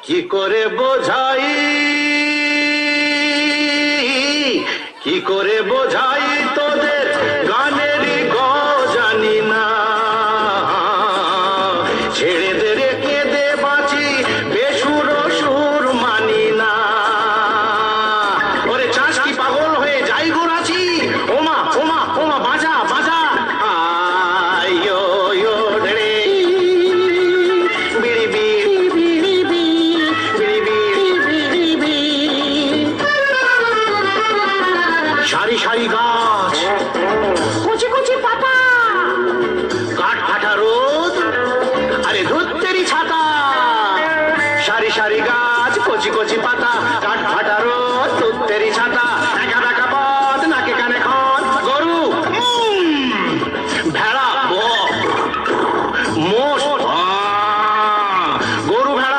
কি করে বোঝাই, কি করে বোঝাই তোদের গানেরই জানি না, ছেড়ে দে রে কেঁদে বাঁচি বেসুর সুর মানি না। ওরে চাষ কি পাগল হয়ে যাই গোনাছি, ওমা ওমা ওমা বাজা বাজা আয়ো ইয়ো রে বিড়ি বিড়ি বিড়ি বিড়ি বিড়ি বিড়ি। সারি সারি গাছ, কচি কচি পাতা, কাঠ ফাটা রোদ, আরে ধুত্তেরি ছাতা। সারি সারি গাছ, কচি কচি পাতা, কাঠ ফাটা রোদ, ধুত্তেরি ছাতা। একা